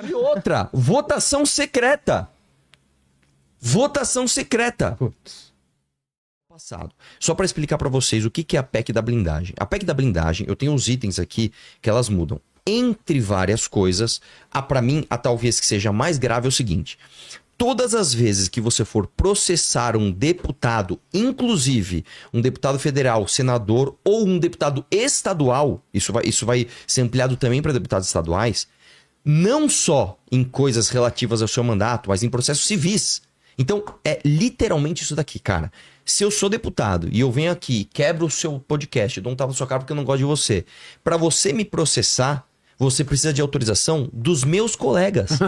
E outra, votação secreta. Votação secreta. Putz. Passado. Só para explicar para vocês o que é a PEC da blindagem. A PEC da blindagem, eu tenho os itens aqui que elas mudam. Entre várias coisas, para mim, a talvez que seja mais grave é o seguinte. Todas as vezes que você for processar um deputado, inclusive um deputado federal, senador ou um deputado estadual, isso vai ser ampliado também para deputados estaduais, não só em coisas relativas ao seu mandato, mas em processos civis. Então, é literalmente isso daqui, cara. Se eu sou deputado e eu venho aqui, quebro o seu podcast, dou um tapa na sua cara porque eu não gosto de você, para você me processar, você precisa de autorização dos meus colegas.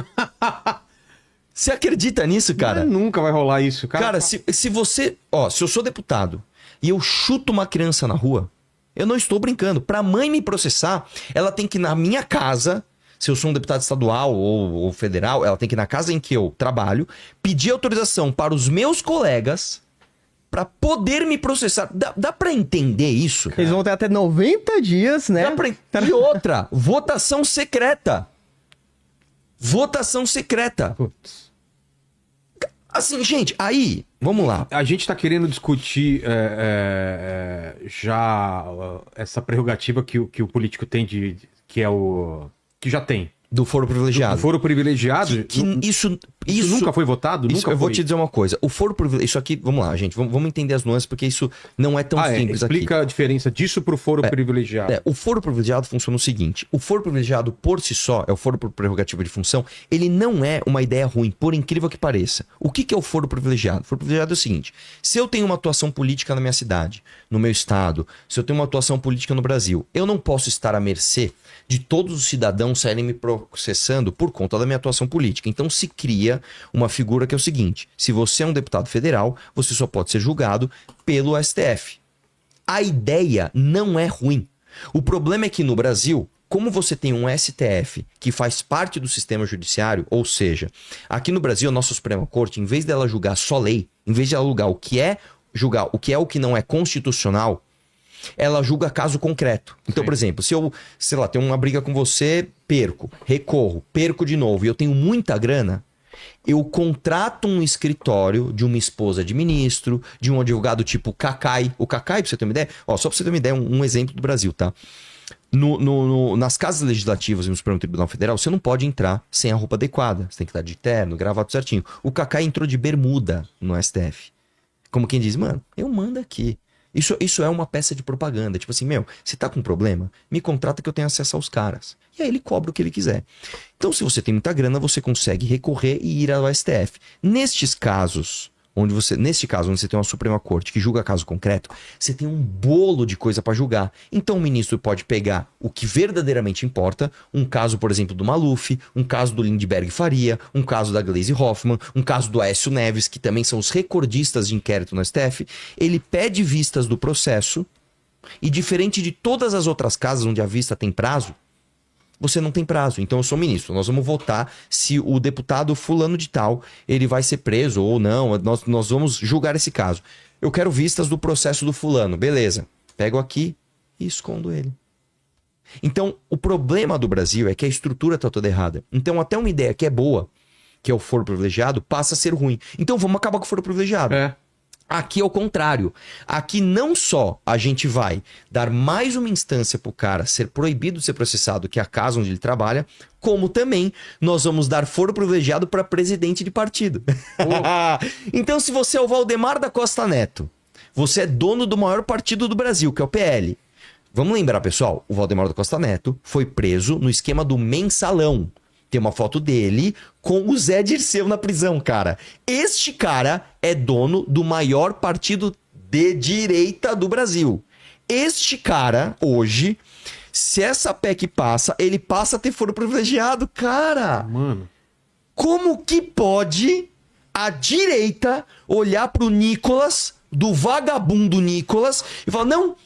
Você acredita nisso, cara? Mas nunca vai rolar isso, cara. Cara, se você... Ó, se eu sou deputado e eu chuto uma criança na rua, eu não estou brincando. Pra mãe me processar, ela tem que ir na minha casa, se eu sou um deputado estadual ou federal, ela tem que ir na casa em que eu trabalho, pedir autorização para os meus colegas pra poder me processar. Dá pra entender isso? Eles vão ter até 90 dias, né? E outra, votação secreta. Votação secreta. Putz. Assim, gente, aí, vamos lá. A gente tá querendo discutir já essa prerrogativa que o político tem que é o... que já tem. Do foro privilegiado. Do foro privilegiado. Isso nunca foi votado? Isso, Nunca eu vou foi. te dizer uma coisa. O foro privilegiado... Isso aqui, vamos lá, gente. Vamos entender as nuances, porque isso não é tão simples aqui. Explica a diferença disso pro foro privilegiado. O foro privilegiado funciona o seguinte. O foro privilegiado, por si só, é o foro por prerrogativa de função, ele não é uma ideia ruim, por incrível que pareça. O que é o foro privilegiado? O foro privilegiado é o seguinte. Se eu tenho uma atuação política na minha cidade, no meu estado, se eu tenho uma atuação política no Brasil, eu não posso estar à mercê de todos os cidadãos saírem me processando por conta da minha atuação política. Então se cria uma figura que é o seguinte: se você é um deputado federal, você só pode ser julgado pelo STF. A ideia não é ruim. O problema é que no Brasil, como você tem um STF que faz parte do sistema judiciário, ou seja, aqui no Brasil a nossa Suprema Corte, em vez dela julgar só lei, em vez de ela julgar o que é o que não é constitucional, ela julga caso concreto. Então, por exemplo, se eu, sei lá, tenho uma briga com você, recorro, perco de novo e eu tenho muita grana, eu contrato um escritório de uma esposa de ministro, de um advogado tipo Cacai. O Cacai, pra você ter uma ideia, só pra você ter uma ideia, um exemplo do Brasil, tá? Nas casas legislativas e no Supremo Tribunal Federal, você não pode entrar sem a roupa adequada. Você tem que estar de terno, gravata certinho. O Cacai entrou de bermuda no STF. Como quem diz, mano, eu mando aqui. Isso é uma peça de propaganda. Tipo assim, você tá com um problema? Me contrata que eu tenho acesso aos caras. E aí ele cobra o que ele quiser. Então, se você tem muita grana, você consegue recorrer e ir ao STF. Neste caso, onde você tem uma Suprema Corte que julga caso concreto, você tem um bolo de coisa para julgar. Então o ministro pode pegar o que verdadeiramente importa, um caso, por exemplo, do Maluf, um caso do Lindbergh Faria, um caso da Gleisi Hoffmann, um caso do Aécio Neves, que também são os recordistas de inquérito no STF. Ele pede vistas do processo e, diferente de todas as outras casas onde a vista tem prazo, você não tem prazo. Então eu sou ministro, nós vamos votar se o deputado fulano de tal, ele vai ser preso ou não, nós vamos julgar esse caso. Eu quero vistas do processo do fulano, beleza. Pego aqui e escondo ele. Então o problema do Brasil é que a estrutura tá toda errada. Então até uma ideia que é boa, que é o foro privilegiado, passa a ser ruim. Então vamos acabar com o foro privilegiado. Aqui é o contrário. Aqui não só a gente vai dar mais uma instância pro cara ser proibido de ser processado, que é a casa onde ele trabalha, como também nós vamos dar foro privilegiado para presidente de partido. Então, se você é o Valdemar da Costa Neto, você é dono do maior partido do Brasil, que é o PL. Vamos lembrar, pessoal, o Valdemar da Costa Neto foi preso no esquema do mensalão. Tem uma foto dele com o Zé Dirceu na prisão, cara. Este cara é dono do maior partido de direita do Brasil. Este cara, hoje, se essa PEC passa, ele passa a ter foro privilegiado, cara. Mano. Como que pode a direita olhar pro Nicolas, do vagabundo Nicolas, e falar, não,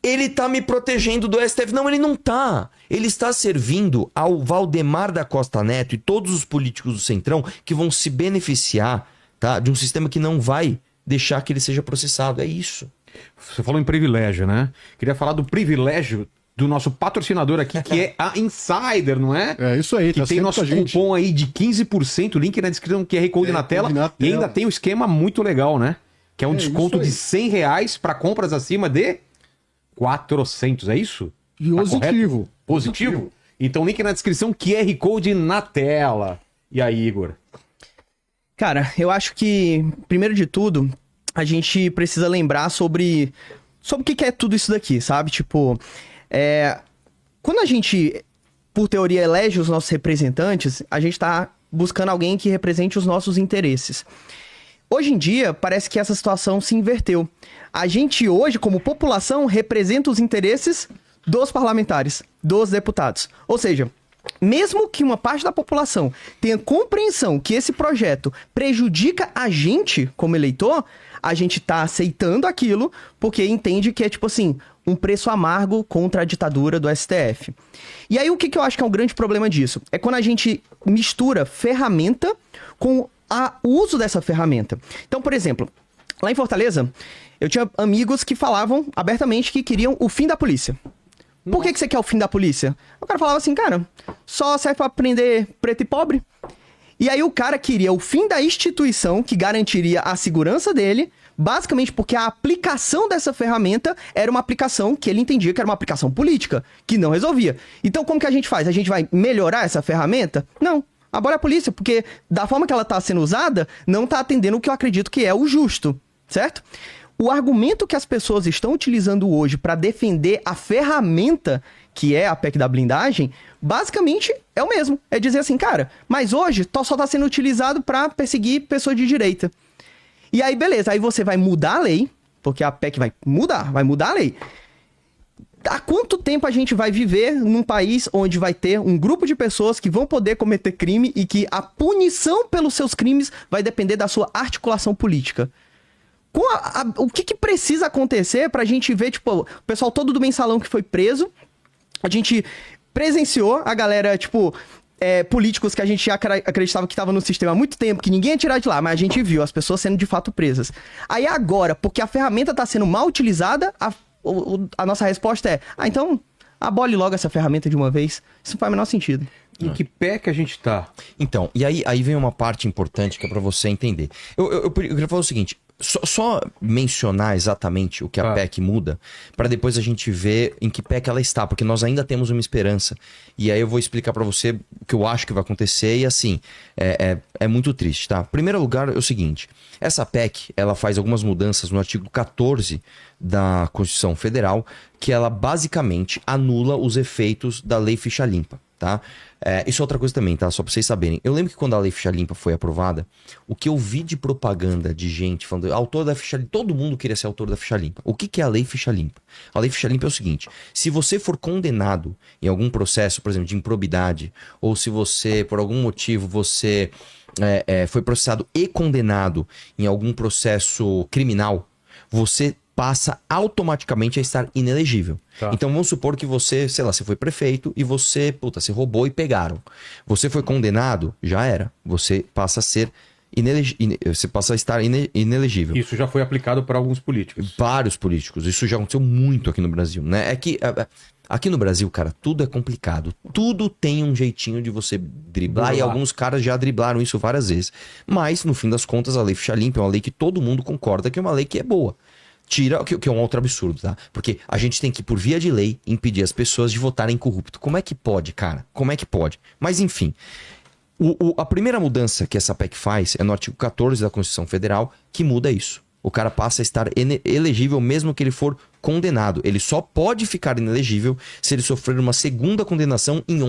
ele tá me protegendo do STF. Não, ele não tá. Ele está servindo ao Valdemar da Costa Neto e todos os políticos do Centrão que vão se beneficiar, tá, de um sistema que não vai deixar que ele seja processado. É isso. Você falou em privilégio, né? Queria falar do privilégio do nosso patrocinador aqui, que é a Insider, não é? É isso aí, Que tá tem sempre nosso com a gente. cupom aí de 15%, link na descrição, QR Code na tela. na E ainda tela. tem um esquema muito legal, né? Que é um É desconto isso aí. de R$100 para compras acima de 400, é isso? E Tá positivo. correto? Positivo? Então, link na descrição, QR Code na tela. E aí, Igor? Cara, eu acho que, primeiro de tudo, a gente precisa lembrar sobre o que é tudo isso daqui, sabe? Tipo, quando a gente, por teoria, elege os nossos representantes, a gente tá buscando alguém que represente os nossos interesses. Hoje em dia, parece que essa situação se inverteu. A gente hoje, como população, representa os interesses dos parlamentares, dos deputados. Ou seja, mesmo que uma parte da população tenha compreensão que esse projeto prejudica a gente como eleitor, a gente tá aceitando aquilo porque entende que é, tipo assim, um preço amargo contra a ditadura do STF. E aí, o que eu acho que é um grande problema disso? É quando a gente mistura ferramenta com o uso dessa ferramenta. Então, por exemplo, lá em Fortaleza, eu tinha amigos que falavam abertamente que queriam o fim da polícia. Por que você quer o fim da polícia? O cara falava assim, cara, só serve pra prender preto e pobre. E aí o cara queria o fim da instituição que garantiria a segurança dele, basicamente porque a aplicação dessa ferramenta era uma aplicação que ele entendia que era uma aplicação política, que não resolvia. Então como que a gente faz? A gente vai melhorar essa ferramenta? Não. Abole a polícia, porque da forma que ela tá sendo usada, não tá atendendo o que eu acredito que é o justo, certo? O argumento que as pessoas estão utilizando hoje para defender a ferramenta que é a PEC da blindagem, basicamente é o mesmo. É dizer assim, cara, mas hoje só tá sendo utilizado para perseguir pessoas de direita. E aí, beleza, aí você vai mudar a lei, porque a PEC vai mudar a lei. Há quanto tempo a gente vai viver num país onde vai ter um grupo de pessoas que vão poder cometer crime e que a punição pelos seus crimes vai depender da sua articulação política? O que precisa acontecer pra gente ver, tipo, o pessoal todo do mensalão que foi preso, a gente presenciou a galera, tipo, políticos que a gente acreditava que estavam no sistema há muito tempo, que ninguém ia tirar de lá, mas a gente viu as pessoas sendo de fato presas. Aí agora, porque a ferramenta tá sendo mal utilizada, a nossa resposta é, então abole logo essa ferramenta de uma vez. Isso não faz o menor sentido. Em que pé que a gente tá? Então, e aí vem uma parte importante que é pra você entender. Eu queria falar o seguinte, só mencionar exatamente o que a PEC muda, pra depois a gente ver em que pé que ela está, porque nós ainda temos uma esperança. E aí eu vou explicar pra você o que eu acho que vai acontecer e assim, é muito triste, tá? Em primeiro lugar, é o seguinte, essa PEC, ela faz algumas mudanças no artigo 14 da Constituição Federal, que ela basicamente anula os efeitos da Lei Ficha Limpa, tá? Isso é outra coisa também, tá? Só pra vocês saberem. Eu lembro que quando a Lei Ficha Limpa foi aprovada, o que eu vi de propaganda de gente falando, autor da Ficha Limpa, todo mundo queria ser autor da Ficha Limpa. O que é a Lei Ficha Limpa? A Lei Ficha Limpa é o seguinte, se você for condenado em algum processo, por exemplo, de improbidade, ou se você, por algum motivo, você foi processado e condenado em algum processo criminal, você passa automaticamente a estar inelegível. Tá. Então vamos supor que você, sei lá, você foi prefeito e você roubou e pegaram. Você foi condenado, já era. Você passa a ser você passa a estar inelegível. Isso já foi aplicado para alguns políticos. Vários políticos. Isso já aconteceu muito aqui no Brasil, né? É que aqui no Brasil, cara, tudo é complicado. Tudo tem um jeitinho de você driblar e alguns caras já driblaram isso várias vezes. Mas, no fim das contas, a Lei Ficha Limpa é uma lei que todo mundo concorda que é uma lei que é boa. Tira, que é um outro absurdo, tá? Porque a gente tem que, por via de lei, impedir as pessoas de votarem corrupto. Como é que pode, cara? Como é que pode? Mas, enfim, a primeira mudança que essa PEC faz é no artigo 14 da Constituição Federal, que muda isso. O cara passa a estar elegível mesmo que ele for condenado. Ele só pode ficar inelegível se ele sofrer uma segunda condenação em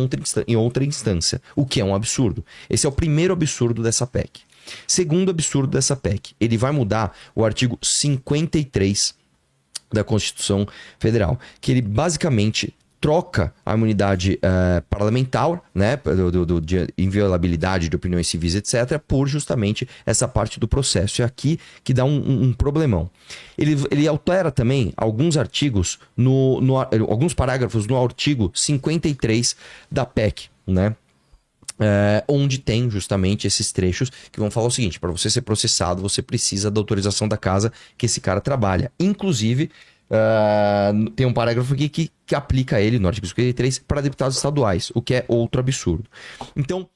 outra instância, o que é um absurdo. Esse é o primeiro absurdo dessa PEC. Segundo absurdo dessa PEC, ele vai mudar o artigo 53 da Constituição Federal, que ele basicamente troca a imunidade parlamentar, né, de inviolabilidade de opiniões civis, etc., por justamente essa parte do processo. É aqui que dá um problemão. Ele altera também alguns artigos, alguns parágrafos no artigo 53 da PEC, né? Onde tem justamente esses trechos que vão falar o seguinte: para você ser processado, você precisa da autorização da casa que esse cara trabalha. Inclusive, tem um parágrafo aqui que aplica ele no artigo 53 para deputados estaduais, o que é outro absurdo. Então,